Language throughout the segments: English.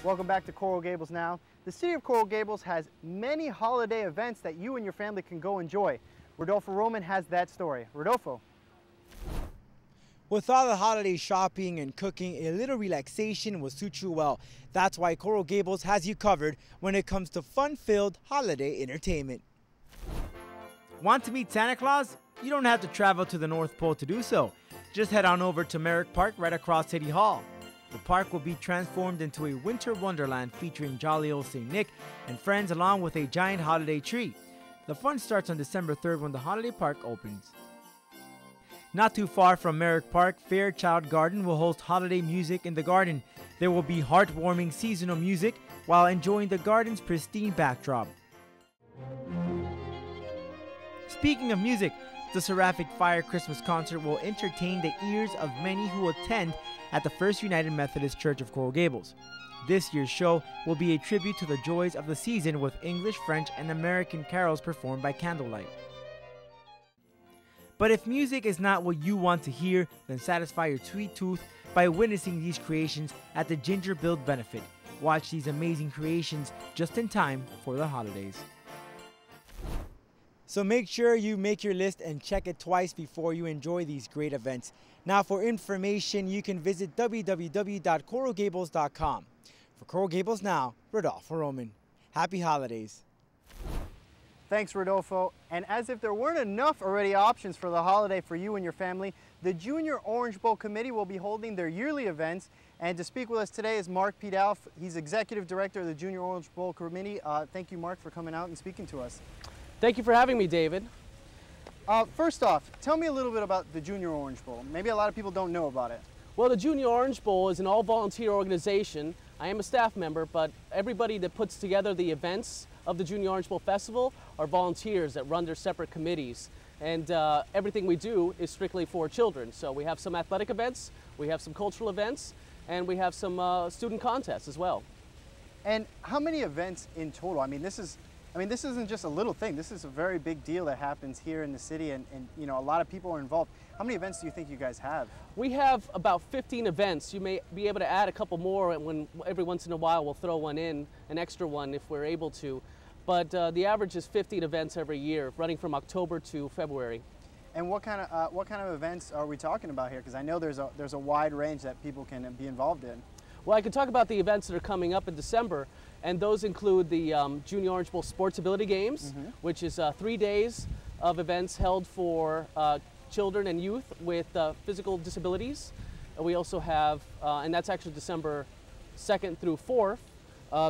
Welcome back to Coral Gables now. The city of Coral Gables has many holiday events that you and your family can go enjoy. Rodolfo Roman has that story. Rodolfo. With all the holiday shopping and cooking, a little relaxation will suit you well. That's why Coral Gables has you covered when it comes to fun-filled holiday entertainment. Want to meet Santa Claus? You don't have to travel to the North Pole to do so. Just head on over to Merrick Park right across City Hall. The park will be transformed into a winter wonderland featuring jolly old St. Nick and friends along with a giant holiday tree. The fun starts on December 3rd when the holiday park opens. Not too far from Merrick Park, Fairchild Garden will host holiday music in the garden. There will be heartwarming seasonal music while enjoying the garden's pristine backdrop. Speaking of music, the Seraphic Fire Christmas concert will entertain the ears of many who attend at the First United Methodist Church of Coral Gables. This year's show will be a tribute to the joys of the season with English, French, and American carols performed by candlelight. But if music is not what you want to hear, then satisfy your sweet tooth by witnessing these creations at the Ginger Build Benefit. Watch these amazing creations just in time for the holidays. So make sure you make your list and check it twice before you enjoy these great events. Now for information, you can visit www.coralgables.com. For Coral Gables Now, Rodolfo Roman. Happy holidays. Thanks, Rodolfo. And as if there weren't enough already options for the holiday for you and your family, the Junior Orange Bowl Committee will be holding their yearly events. And to speak with us today is Mark Pidal. He's Executive Director of the Junior Orange Bowl Committee. Thank you, Mark, for coming out and speaking to us. Thank you for having me, David. First off, tell me a little bit about the Junior Orange Bowl. Maybe a lot of people don't know about it. Well, the Junior Orange Bowl is an all-volunteer organization. I am a staff member, but everybody that puts together the events of the Junior Orange Bowl Festival are volunteers that run their separate committees. And everything we do is strictly for children. So we have some athletic events, we have some cultural events, and we have some student contests as well. And how many events in total? I mean, this isn't just a little thing. This is a very big deal that happens here in the city, and you know, a lot of people are involved. How many events do you think you guys have? We have about 15 events. You may be able to add a couple more when every once in a while we'll throw one in, an extra one if we're able to. But the average is 15 events every year, running from October to February. And what kind of events are we talking about here? Because I know there's a wide range that people can be involved in. Well, I can talk about the events that are coming up in December, and those include the Junior Orange Bowl Sports Ability Games, which is 3 days of events held for children and youth with physical disabilities. We also have, and that's actually December 2nd through 4th,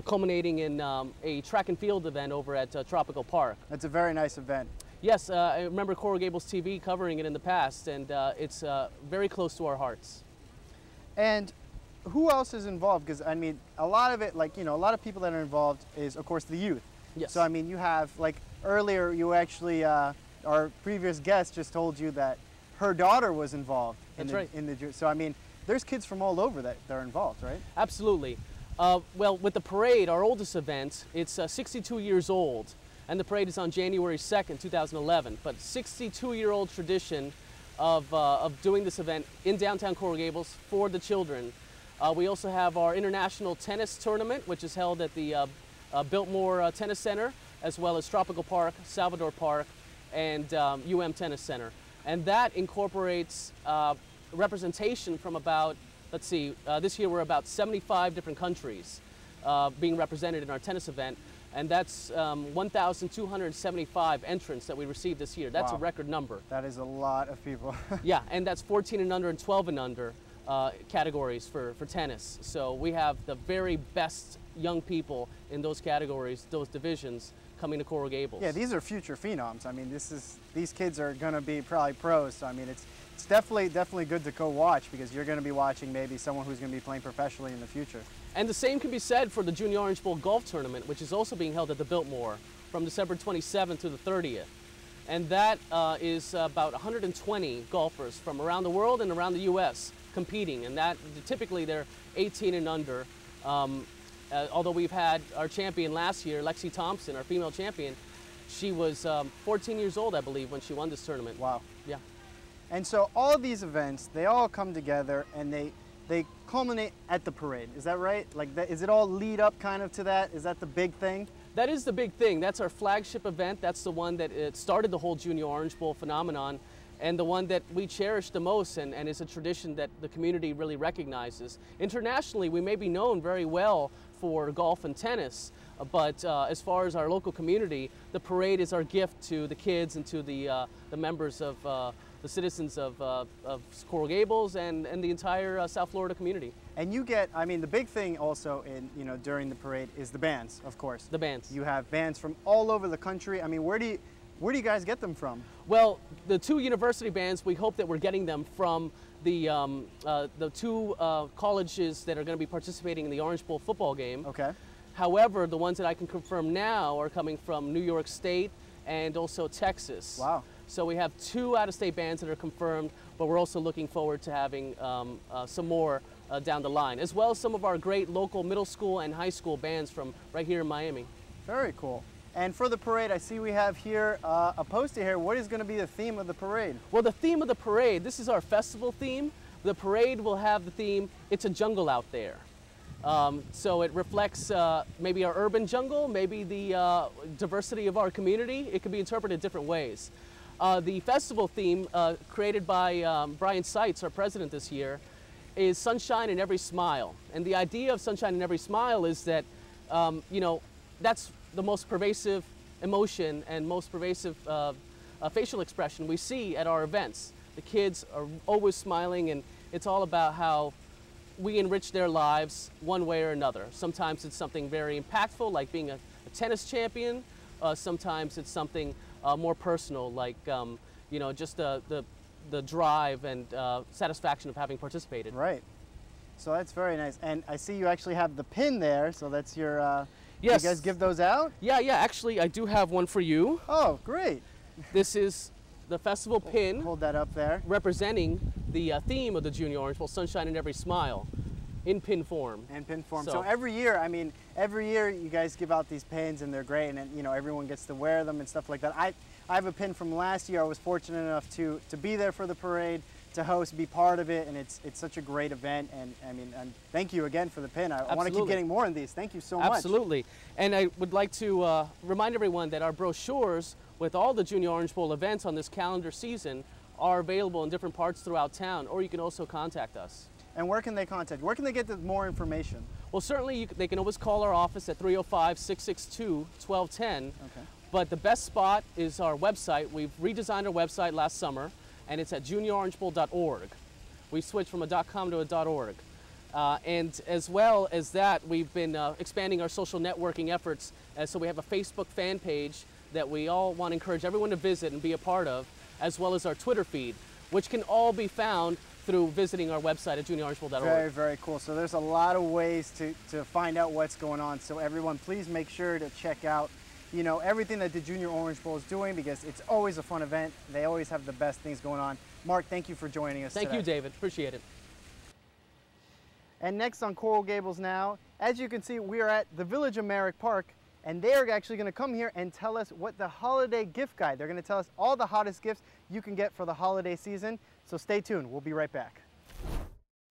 culminating in a track and field event over at Tropical Park. That's a very nice event. Yes, I remember Coral Gables TV covering it in the past, and it's very close to our hearts. And who else is involved? Because I mean, a lot of it, like, you know, a lot of people that are involved is, of course, the youth. Yes. So I mean, you have, like, earlier you actually, our previous guest just told you that her daughter was involved. That's right. So I mean, there's kids from all over that are involved, right? Absolutely. Well, with the parade, our oldest event, it's 62 years old, and the parade is on January 2nd, 2011. But 62-year-old tradition of doing this event in downtown Coral Gables for the children. We also have our international tennis tournament, which is held at the Biltmore Tennis Center, as well as Tropical Park, Salvador Park, and Tennis Center. And that incorporates representation from about, let's see, this year we're about 75 different countries being represented in our tennis event. And that's 1,275 entrants that we received this year. That's a record number. That is a lot of people. Yeah, and that's 14 and under and 12 and under categories for tennis. So we have the very best young people in those categories, those divisions, coming to Coral Gables. Yeah, these are future phenoms. I mean, these kids are going to be probably pros. So I mean, it's definitely good to go watch, because you're going to be watching maybe someone who's going to be playing professionally in the future. And the same can be said for the Junior Orange Bowl Golf Tournament, which is also being held at the Biltmore from December 27th to the 30th. And that is about 120 golfers from around the world and around the U.S. competing, and that typically they're 18 and under. Although we've had our champion last year, Lexi Thompson, our female champion, she was 14 years old, I believe, when she won this tournament. Wow. Yeah. And so all of these events, they all come together and they they culminate at the parade. Is that right? Like, is it all lead up kind of to that? Is that the big thing? That is the big thing. That's our flagship event. That's the one that started the whole Junior Orange Bowl phenomenon, and the one that we cherish the most, and is a tradition that the community really recognizes. Internationally, we may be known very well for golf and tennis, but as far as our local community, the parade is our gift to the kids and to the members of the citizens of Coral Gables and the entire South Florida community. And you get, I mean, the big thing also during the parade is the bands, of course. The bands. You have bands from all over the country. I mean, where do you guys get them from? Well, the two university bands, we hope that we're getting them from the two colleges that are going to be participating in the Orange Bowl football game. Okay. However, the ones that I can confirm now are coming from New York State and also Texas. Wow. So we have two out-of-state bands that are confirmed, but we're also looking forward to having some more down the line, as well as some of our great local middle school and high school bands from right here in Miami. Very cool. And for the parade, I see we have here a poster here. What is going to be the theme of the parade? Well, the theme of the parade, this is our festival theme. The parade will have the theme, "It's a Jungle Out There." So it reflects maybe our urban jungle, maybe the diversity of our community. It can be interpreted different ways. The festival theme, created by Brian Seitz, our president this year, is Sunshine in Every Smile. And the idea of Sunshine in Every Smile is that, that's the most pervasive emotion and most pervasive facial expression we see at our events. The kids are always smiling, and it's all about how we enrich their lives one way or another. Sometimes it's something very impactful, like being a tennis champion. Sometimes it's something more personal, like just the drive and satisfaction of having participated. Right. So that's very nice. And I see you actually have the pin there, so that's your, yes. You guys give those out? Yeah, actually I do have one for you. Oh, great. This is the festival pin. Hold that up there. Representing the theme of the Junior Orange Bowl, Sunshine in Every Smile, in pin form. And pin form. So every year, every year you guys give out these pins, and they're great, and everyone gets to wear them and stuff like that. I have a pin from last year. I was fortunate enough to be there for the parade, to host, be part of it, and it's such a great event. And and thank you again for the pin. I want to keep getting more of these. Thank you so much. Absolutely. And I would like to remind everyone that our brochures with all the Junior Orange Bowl events on this calendar season are available in different parts throughout town, or you can also contact us. And where can they contact? Where can they get more information? Well, certainly they can always call our office at 305-662-1210. Okay. But the best spot is our website. We've redesigned our website last summer, and it's at juniorangeball.org. We switched from a .com to a .org. And as well as that, we've been expanding our social networking efforts. So we have a Facebook fan page that we all want to encourage everyone to visit and be a part of, as well as our Twitter feed, which can all be found through visiting our website at juniorangeball.org. Very, very cool. So there's a lot of ways to find out what's going on. So everyone, please make sure to check out everything that the Junior Orange Bowl is doing, because it's always a fun event. They always have the best things going on. Mark, thank you for joining us today. Thank you, David. Appreciate it. And next on Coral Gables now, as you can see, we are at the Village of Merrick Park, and they are actually going to come here and tell us what the holiday gift guide. They're going to tell us all the hottest gifts you can get for the holiday season. So stay tuned. We'll be right back.